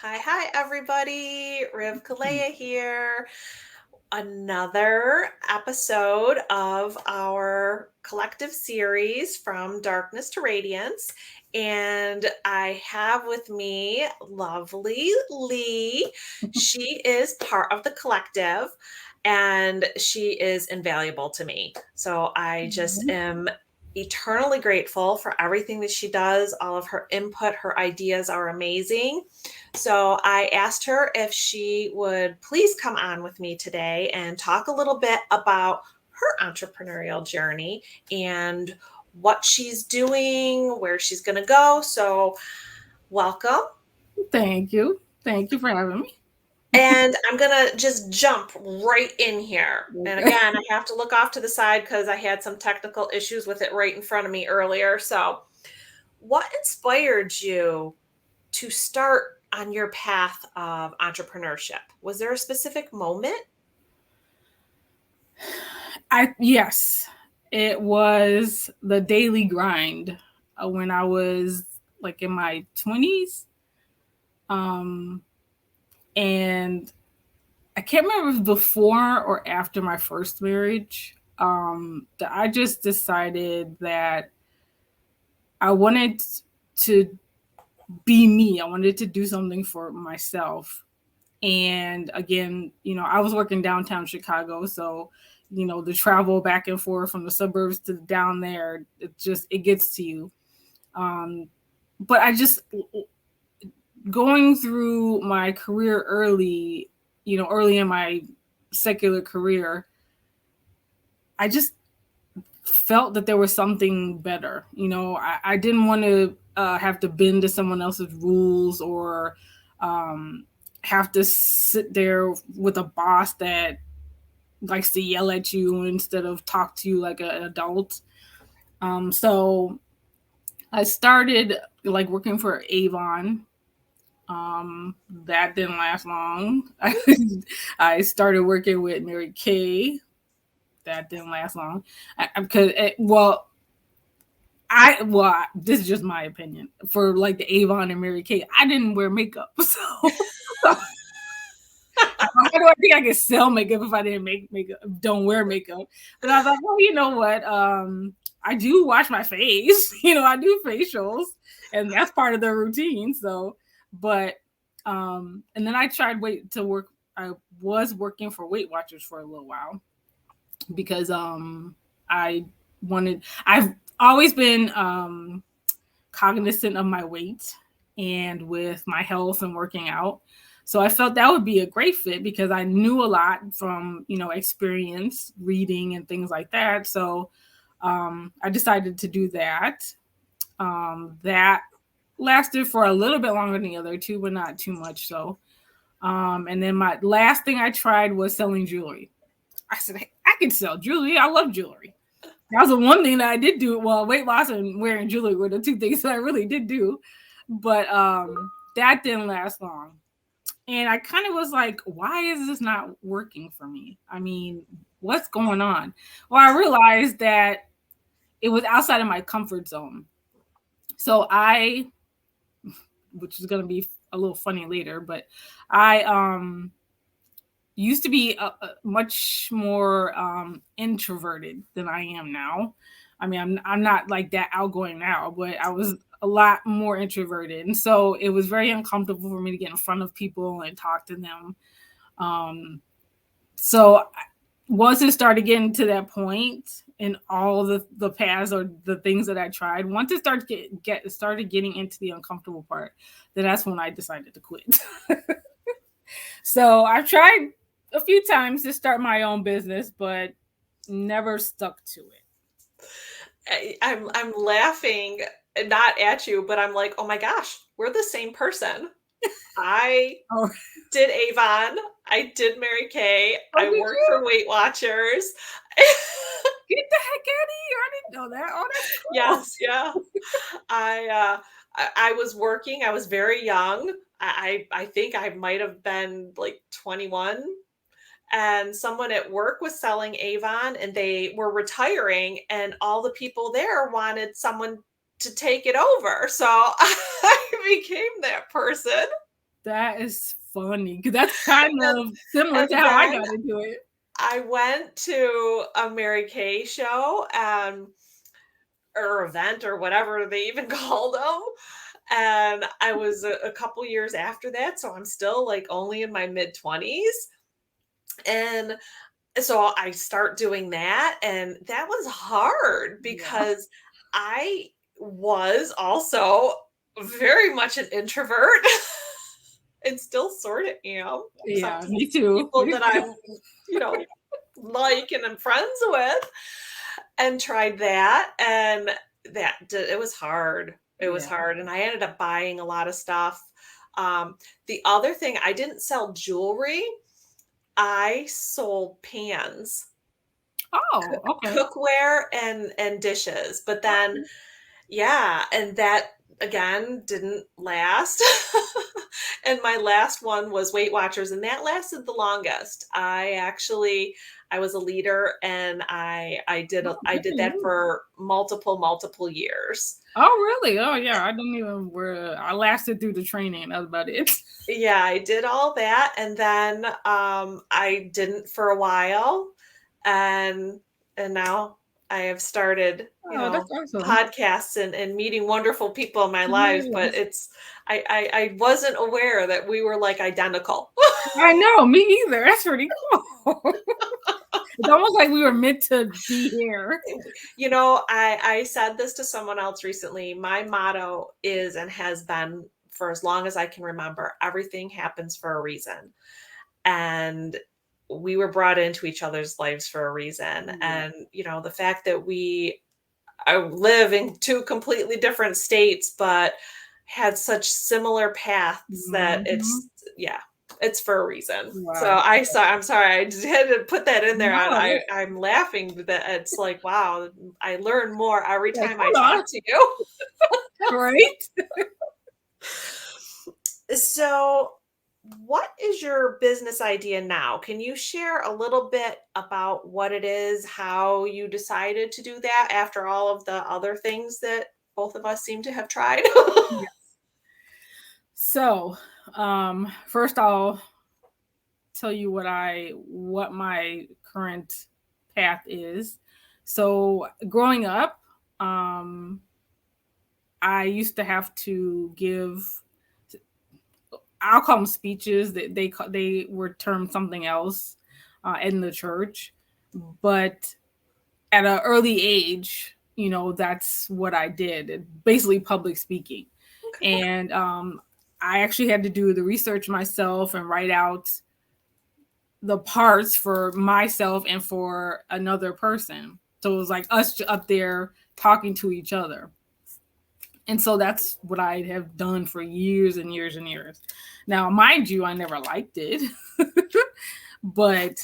Hi, everybody. RivkaLeah here. Another episode of our collective series from Darkness to Radiance. And I have with me lovely Lee. She is part of the collective and she is invaluable to me. So I just am eternally grateful for everything that she does. All of her input, her ideas are amazing. So I asked her if she would please come on with me today and talk a little bit about her entrepreneurial journey and what she's doing, where she's going to go. So, welcome. Thank you. Thank you for having me. And I'm going to just jump right in here. And Okay. again, I have to look off to the side because I had some technical issues with it right in front of me earlier. So, what inspired you to start on your path of entrepreneurship? Was there a specific moment? Yes, it was the daily grind when I was like in my 20s. Um and I can't remember if it was before or after my first marriage. That I just decided that I wanted to be me. I wanted to do something for myself. And again, I was working downtown Chicago, so the travel back and forth from the suburbs to down there, it gets to you. But I just going through my career early, early in my secular career, I just felt that there was something better. I didn't want to have to bend to someone else's rules or have to sit there with a boss that likes to yell at you instead of talk to you like an adult. So I started like working for Avon. That didn't last long. I started working with Mary Kay. That didn't last long because this is just my opinion. For like the Avon and Mary Kay, I didn't wear makeup, so how do I think I could sell makeup if I didn't make makeup? Don't wear makeup. But I was like, well, you know what? I do wash my face. I do facials, and that's part of the routine. So, but and then I tried wait to work. I was working for Weight Watchers for a little while because I wanted. I've always been cognizant of my weight and with my health and working out. So I felt that would be a great fit because I knew a lot from, experience, reading and things like that. So I decided to do that. That lasted for a little bit longer than the other two, but not too much so. And then my last thing I tried was selling jewelry. I said, hey, I can sell jewelry. I love jewelry. That was the one thing that I did do. Well, weight loss and wearing jewelry were the two things that I really did do. But that didn't last long. And I kind of was like, why is this not working for me? I mean, what's going on? Well, I realized that it was outside of my comfort zone. So which is going to be a little funny later, but I used to be much more introverted than I am now. I mean, I'm not like that outgoing now, but I was a lot more introverted, and so it was very uncomfortable for me to get in front of people and talk to them. Um, so once it started getting to that point, in all the paths or the things that I tried, once it started getting into the uncomfortable part, then that's when I decided to quit. So I've tried a few times to start my own business, but never stuck to it. I'm laughing not at you, but I'm like, oh my gosh, we're the same person. I Oh, did Avon. I did Mary Kay. oh I did worked you? for Weight Watchers. Get the heck out of here! I didn't know that. Oh, that's cool. Yes, yeah. I was working. I was very young. I think I might have been like 21, and someone at work was selling Avon and they were retiring, and all the people there wanted someone to take it over. So I became that person. That is funny because that's kind of similar And to how I then got into it. I went to a Mary Kay show, or event or whatever they even called them. And I was a couple years after that, so I'm still like only in my mid 20s. And so I start doing that, and that was hard Yeah. because I was also very much an introvert and still sort of am Yeah, sometimes. me too. People that I'm, you know, like and I'm friends with, and tried that, and it was hard. It was Yeah. hard, and I ended up buying a lot of stuff. The other thing, I didn't sell jewelry. I sold pans, Oh, okay. cookware, and dishes. But then, Okay. yeah, and that again didn't last. And my last one was Weight Watchers, and that lasted the longest. I was a leader, and I Good did for that you. for multiple years. Oh, really? Oh, yeah. I didn't even where I lasted through the training. That was about it. Yeah, I did all that, and then I didn't for a while, and now I have started, Oh, that's awesome. podcasts and meeting wonderful people in my lives. But Yes. it's I wasn't aware that we were like identical. I know, me either. That's pretty cool. It's almost like we were meant to be here. I said this to someone else recently. My motto is and has been for as long as I can remember, everything happens for a reason. And we were brought into each other's lives for a reason. Yeah. And, the fact that we live in two completely different states, but had such similar paths that Mhm. yeah, it's for a reason. So Wow. I'm sorry, I just had to put that in there. No, I'm laughing that it's like, wow, I learn more every like, time I hold on, talk to you. right? So, what is your business idea now? Can you share a little bit about what it is, how you decided to do that after all of the other things that both of us seem to have tried? Yeah. So, first I'll tell you what my current path is. So, growing up, um, I used to have to give, I'll call them speeches. That they were termed something else in the church, but at an early age, that's what I did. Basically, public speaking, Okay. and I actually had to do the research myself and write out the parts for myself and for another person. So it was like us up there talking to each other. And so that's what I have done for years and years and years. Now, mind you, I never liked it, but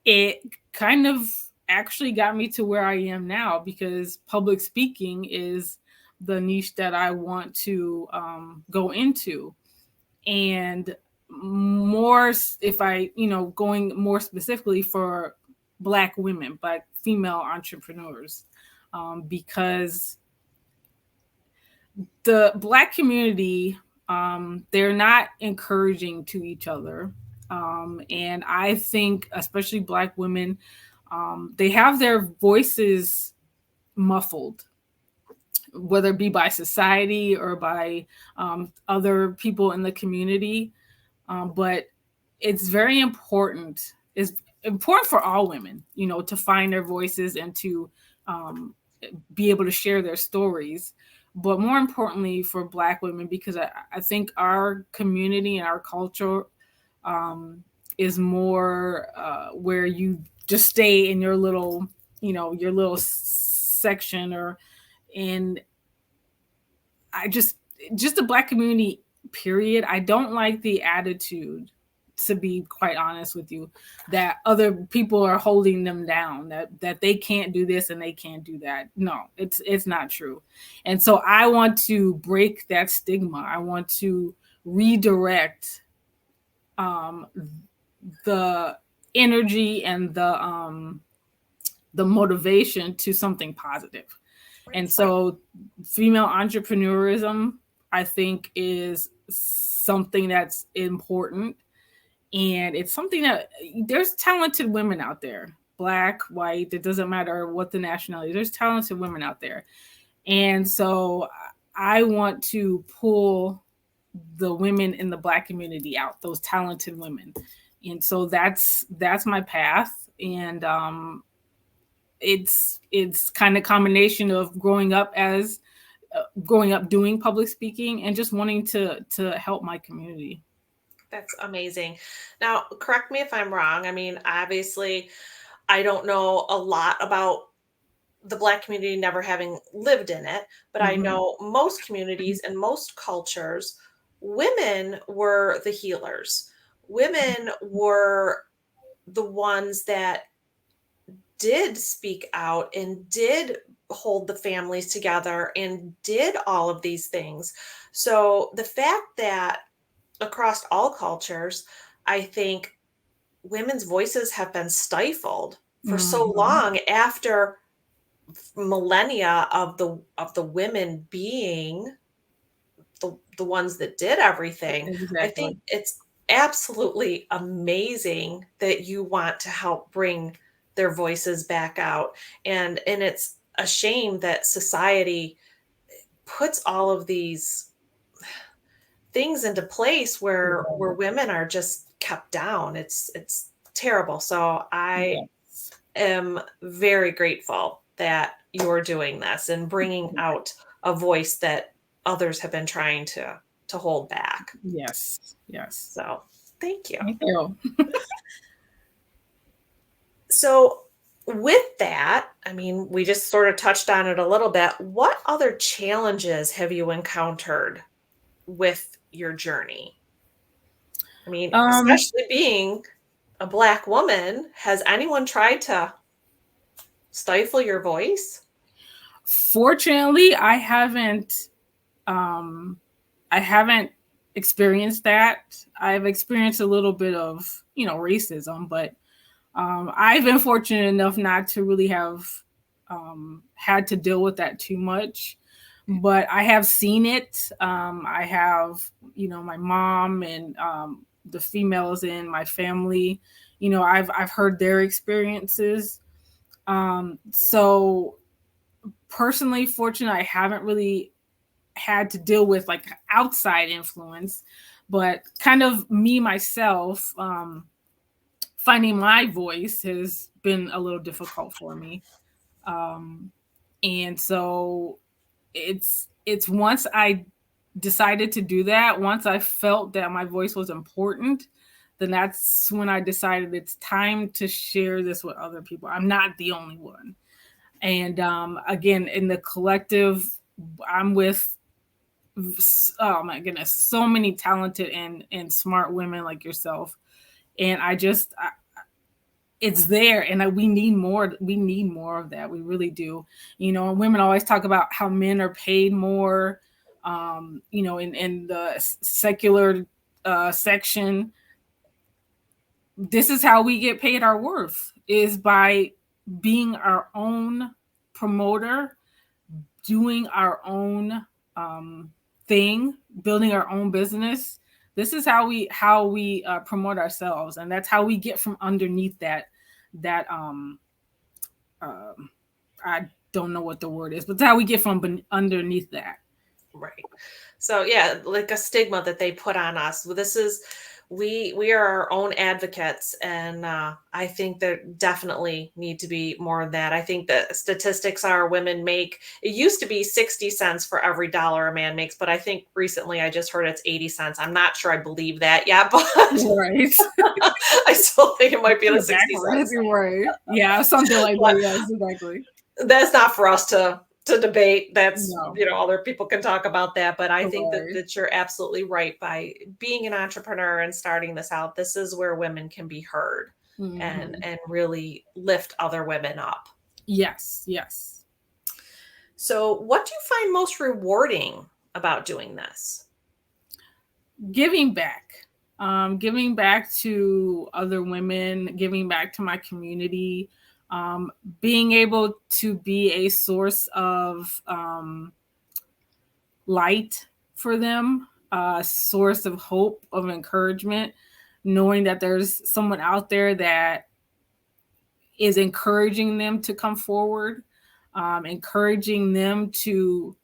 it kind of actually got me to where I am now because public speaking is the niche that I want to go into. And more, if I, going more specifically for Black women, Black female entrepreneurs, because the Black community, they're not encouraging to each other. And I think, especially Black women, they have their voices muffled, whether it be by society or by other people in the community. But it's very important. It's important for all women, to find their voices and to be able to share their stories. But more importantly for Black women, because I think our community and our culture is more where you just stay in your little, your little section or in, I just the Black community period. I don't like the attitude, to be quite honest with you, that other people are holding them down, that they can't do this and they can't do that. No, it's not true. And so I want to break that stigma. I want to redirect um the energy and the motivation to something positive. And Right. so female entrepreneurism, I think, is something that's important. And it's something that there's talented women out there, Black, white, it doesn't matter what the nationality, there's talented women out there. And so I want to pull the women in the Black community out, those talented women. And so that's my path. And it's kind of combination of growing up doing public speaking and just wanting to help my community. That's amazing. Now, correct me if I'm wrong. I mean, obviously, I don't know a lot about the Black community, never having lived in it, but I Mm-hmm. know most communities and most cultures, women were the healers. Women were the ones that did speak out and did hold the families together and did all of these things. So the fact that across all cultures, I think women's voices have been stifled for so Mm-hmm. long after millennia of the women being the ones that did everything. I Exactly. think it's absolutely amazing that you want to help bring their voices back out. And it's a shame that society puts all of these things into place where women are just kept down. It's terrible. So I Yes. am very grateful that you're doing this and bringing out a voice that others have been trying to hold back. Yes. Yes. So, thank you. Thank you. So, with that, I mean, we just sort of touched on it a little bit. What other challenges have you encountered with your journey? I mean, Um, especially being a Black woman, has anyone tried to stifle your voice? Fortunately, um I haven't experienced that. I've experienced a little bit of, racism, but I've been fortunate enough not to really have had to deal with that too much. But I have seen it. I have, my mom and the females in my family. I've heard their experiences. So personally, fortunate, I haven't really had to deal with like outside influence, but kind of me myself. Finding my voice has been a little difficult for me. Um, and so it's once I decided to do that, once I felt that my voice was important, then that's when I decided it's time to share this with other people. I'm not the only one. And again, in the collective, I'm with, oh my goodness, so many talented and smart women like yourself. And it's there, and we need more. We need more of that. We really do. Women always talk about how men are paid more. In the secular section, this is how we get paid our worth, is by being our own promoter, doing our own thing, building our own business. This is how we promote ourselves, and that's how we get from underneath that I don't know what the word is, but that's how we get from underneath that. Right. So yeah, like a stigma that they put on us. Well, this is we are our own advocates, and I think there definitely need to be more of that. I think the statistics are women make, it used to be 60 cents for every dollar a man makes, but I think recently I just heard it's 80 cents. I'm not sure I believe that yet, but Right. I still think it might be the 60 Exactly. cents. Right. Yeah, something like But that. Yes, exactly. that's not for us to debate. That's, No. other people can talk about that, but I think that Right. that you're absolutely right. By being an entrepreneur and starting this out, this is where women can be heard Mm-hmm. and really lift other women up. Yes. Yes. So what do you find most rewarding about doing this? Giving back. Giving back to other women, giving back to my community, being able to be a source of light for them. source of hope, of encouragement, knowing that there's someone out there that is encouraging them to come forward, encouraging them to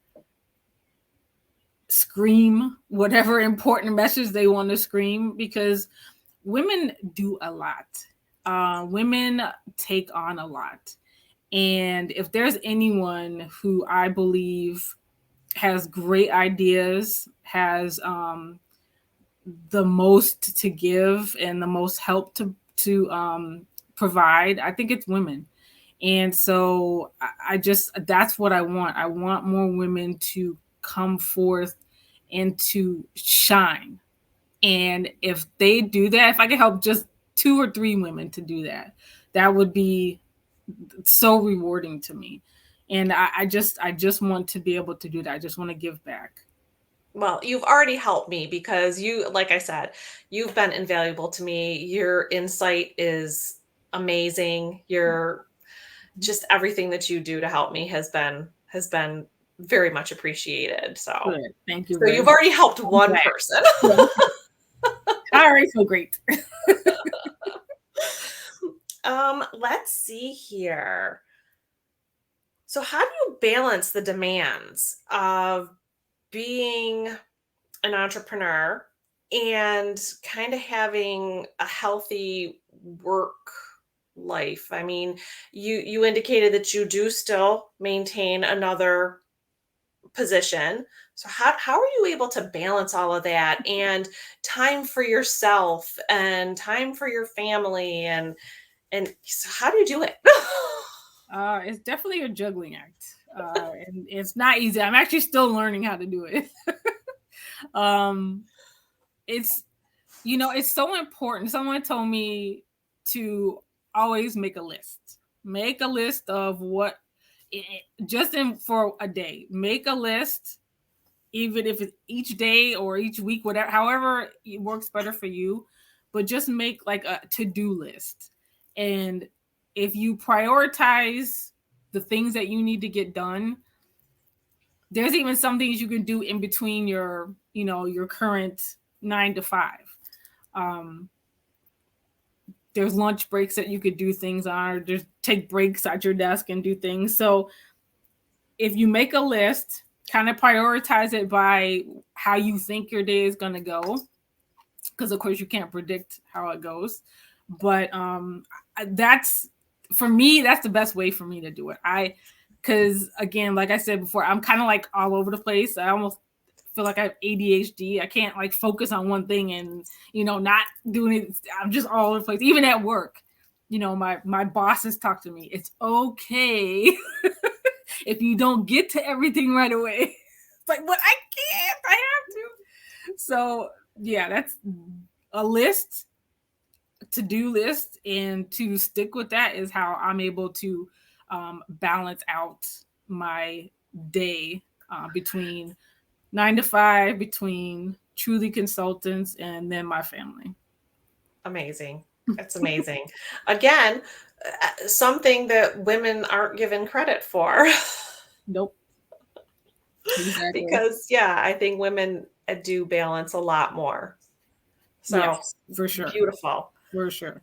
scream whatever important message they want to scream, because women do a lot. Women take on a lot. And if there's anyone who I believe has great ideas, has the most to give and the most help to provide, I think it's women. And so I just, that's what I want. I want more women to come forth and to shine. And if they do that, if I could help just 2 or 3 women to do that, that would be so rewarding to me. And I just want to be able to do that. I just want to give back. Well, you've already helped me because you, like I said, you've been invaluable to me. Your insight is amazing. Your just everything that you do to help me has been very much appreciated. So, Good. Thank you so very you've much. already helped I'm one glad. person. All right, so great. Let's see here. So, how do you balance the demands of being an entrepreneur and kind of having a healthy work life? I mean, you indicated that you do still maintain another position. So how are you able to balance all of that and time for yourself and time for your family and so how do you do it? It's definitely a juggling act. And it's not easy. I'm actually still learning how to do it. um, it's, it's so important. Someone told me to always make a list. Make a list of what, just in for a day. Make a list, even if it's each day or each week, whatever, however it works better for you. But just make like a to-do list. And if you prioritize the things that you need to get done, there's even some things you can do in between your current 9 to 5. There's lunch breaks that you could do things on, or just take breaks at your desk and do things. So if you make a list, kind of prioritize it by how you think your day is going to go, because of course you can't predict how it goes. But that's, for me, that's the best way for me to do it. Because again, like I said before, I'm kind of like all over the place. I almost feel like I have ADHD. I can't like focus on one thing and not doing it. I'm just all over the place. Even at work, my bosses talk to me. It's okay if you don't get to everything right away. It's like, but I can't. I have to. So yeah, that's a list, to-do list, and to stick with that is how I'm able to balance out my day between 9 to 5, between Truly Consultants and then my family. Amazing. It's amazing. Again, something that women aren't given credit for. Nope. Exactly. Because yeah, I think women do balance a lot more. So yes, for sure. beautiful. For sure.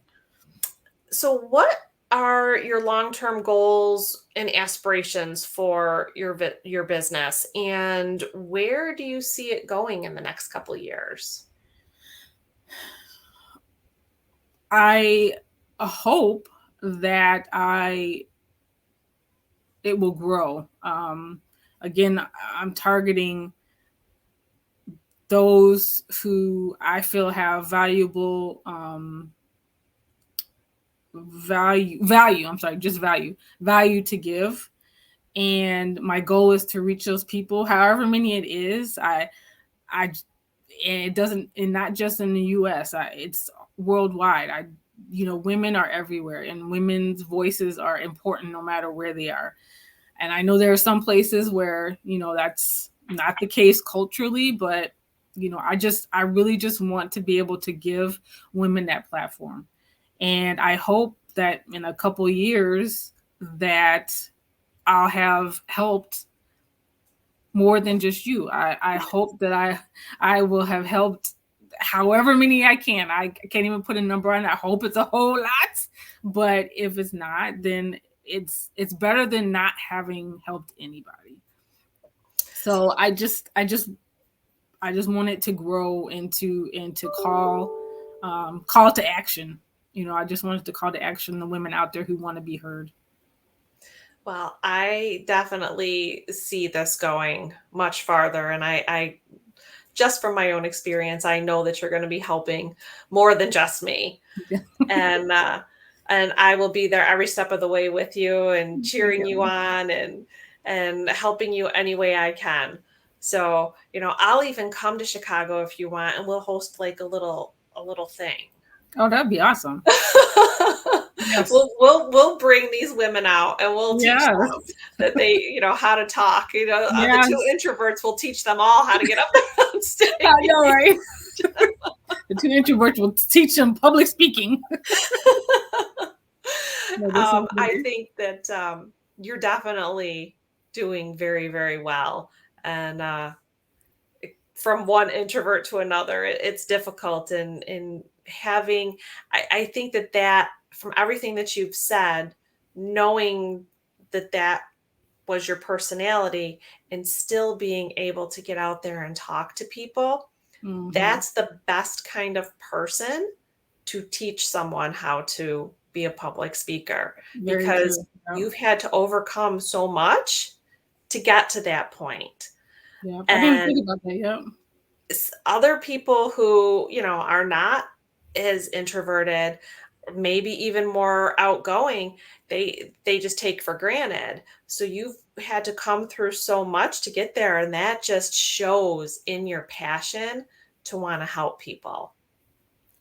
So what are your long-term goals and aspirations for your business, and where do you see it going in the next couple of years? I hope that it will grow. Again, I'm targeting those who I feel have valuable value. I'm sorry, just value to give. And my goal is to reach those people, however many it is. And it doesn't, and not just in the US, it's worldwide. Women are everywhere, and women's voices are important no matter where they are. And I know there are some places where, that's not the case culturally, but, I really just want to be able to give women that platform. And I hope that in a couple years that I'll have helped more than just you. I hope that I will have helped however many I can. I can't even put a number on it. I hope it's a whole lot, but if it's not, then it's better than not having helped anybody. So I just want it to grow into call to action. You know, I just wanted to call to action the women out there who want to be heard. Well, I definitely see this going much farther, and I just from my own experience, I know that you're going to be helping more than just me, and I will be there every step of the way with you and Thank cheering you you. on and helping you any way I can. So, I'll even come to Chicago if you want, and we'll host like a little thing. Oh, that'd be awesome. Yes. We'll bring these women out and we'll teach Yes. them that they, how to talk. The two Yes. introverts will teach them all how to get up there on I stage. know, right? The two introverts will teach them public speaking. No, this is I great. think that you're definitely doing very, very well. And from one introvert to another, it's difficult. And in having, I think that from everything that you've said, knowing that was your personality and still being able to get out there and talk to people, Mm-hmm. that's the best kind of person to teach someone how to be a public speaker Very because true. Yep. you've had to overcome so much to get to that point. Yep. I didn't And think about that. Yep. other people who, are not as introverted, maybe even more outgoing, they just take for granted. So you've had to come through so much to get there, and that just shows in your passion to want to help people.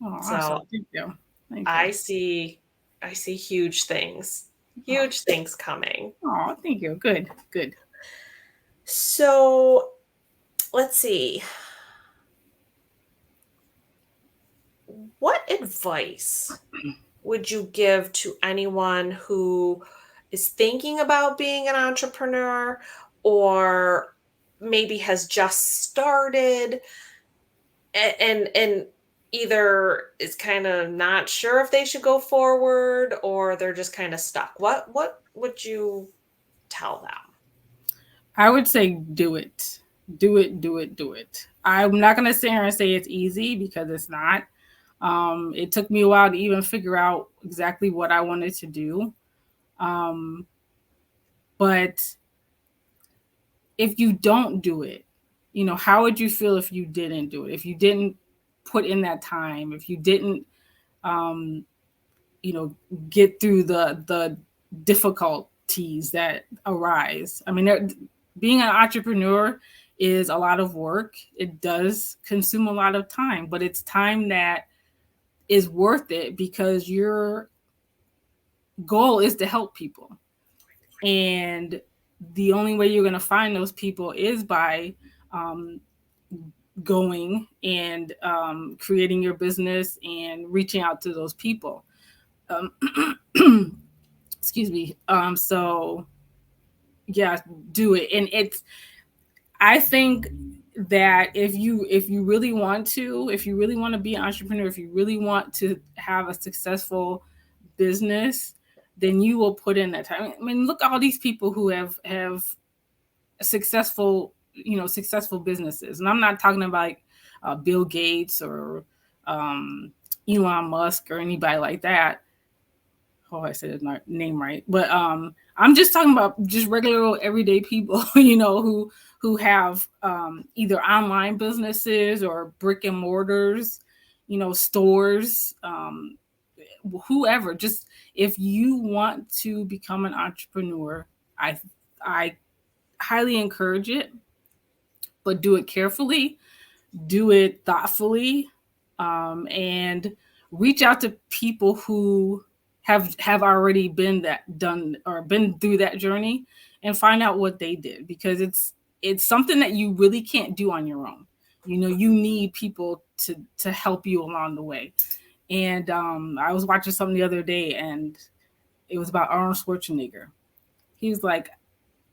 Oh, So awesome. Thank you. Thank you. I see I see huge things. Oh, Huge things coming. oh, thank you. Good. Good. So let's see. What advice would you give to anyone who is thinking about being an entrepreneur or maybe has just started and either is kind of not sure if they should go forward or they're just kind of stuck? What would you tell them? I would say do it. Do it, do it, do it. I'm not going to sit here and say it's easy because it's not. It took me a while to even figure out exactly what I wanted to do. Um, but if you don't do it, you know, how would you feel if you didn't do it? If you didn't put in that time, if you didn't, um, you know, get through the difficulties that arise. I mean, being an entrepreneur is a lot of work. It does consume a lot of time, but it's time that is worth it because your goal is to help people. And the only way you're going to find those people is by um, going and creating your business and reaching out to those people. Excuse me. So yeah, do it. And I think that if you really want to, if you really want to be an entrepreneur, if you really want to have a successful business, then you will put in that time. I mean, look at all these people who have successful, successful businesses. And I'm not talking about like Bill Gates or um, Elon Musk or anybody like that. Oh, I said his name right, but I'm just talking about just regular everyday people, who have either online businesses or brick and mortars, stores, whoever. Just if you want to become an entrepreneur, I highly encourage it, but do it carefully, do it thoughtfully, and reach out to people who have already been that done or been through that journey and find out what they did, because it's something that you really can't do on your own. You need people to help you along the way. And I was watching something the other day, and it was about Arnold Schwarzenegger. He was like,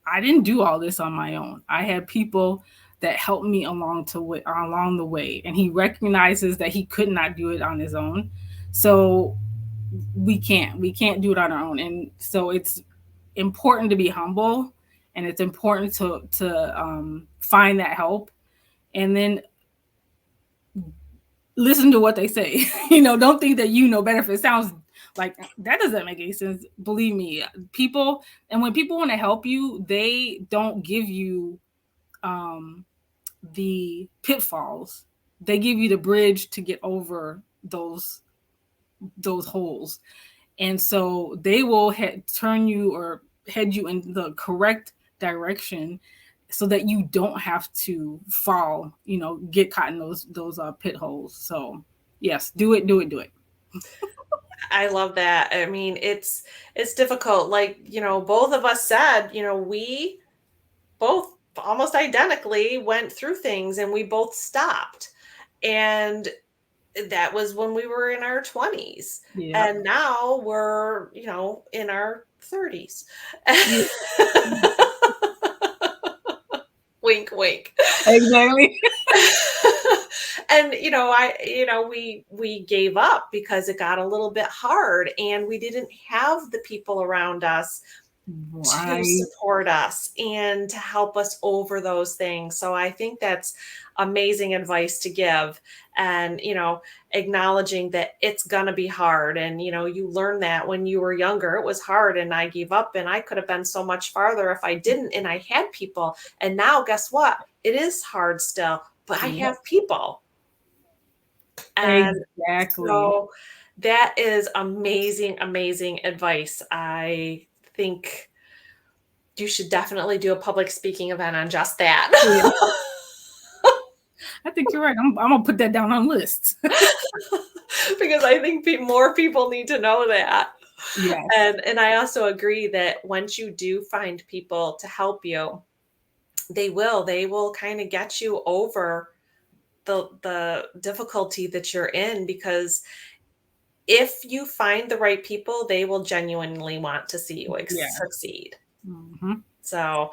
I didn't do all this on my own. I had people that helped me along the way, and he recognizes that he could not do it on his own. So we can't do it on our own, and so it's important to be humble, and it's important to find that help, and then listen to what they say. Don't think that you know better. If it sounds like that doesn't make any sense, believe me, people, and when people want to help you, they don't give you the pitfalls. They give you the bridge to get over those holes. And so they will turn you or head you in the correct direction so that you don't have to fall, get caught in those pit holes. So yes, do it. I love that. I mean, it's difficult. Like, both of us said, we both almost identically went through things and we both stopped. And that was when we were in our 20s. Yeah. And now we're, in our 30s. Yeah. Wink, wink. Exactly. And we gave up because it got a little bit hard and we didn't have the people around us to support us and to help us over those things. So I think that's amazing advice to give, and acknowledging that it's gonna be hard. And you learn that when you were younger, it was hard and I gave up, and I could have been so much farther if I didn't, and I had people. And now guess what? It is hard still, but I have people. And exactly. so that is amazing, amazing advice. I think you should definitely do a public speaking event on just that. Yeah. I think you're right. I'm gonna put that down on lists. Because I think more people need to know that. Yeah. And I also agree that once you do find people to help you, they will kind of get you over the difficulty that you're in, because if you find the right people, they will genuinely want to see you succeed. Mm-hmm. So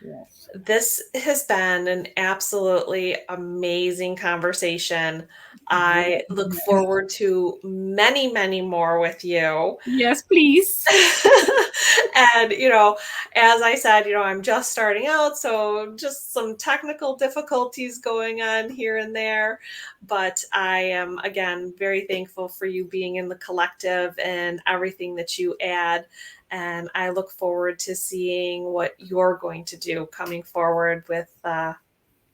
yes. This has been an absolutely amazing conversation. I look forward to many, many more with you. Yes, please. And, as I said, I'm just starting out, so just some technical difficulties going on here and there. But I am, again, very thankful for you being in the collective and everything that you add. And I look forward to seeing what you're going to do coming forward with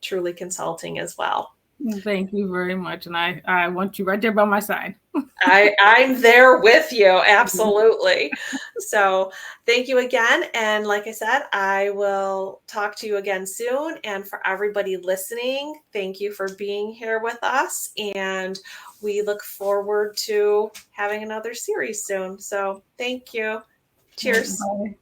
Truly Consulting as well. Thank you very much. And I want you right there by my side. I'm there with you. Absolutely. So thank you again. And like I said, I will talk to you again soon. And for everybody listening, thank you for being here with us. And we look forward to having another series soon. So thank you. Cheers. Bye.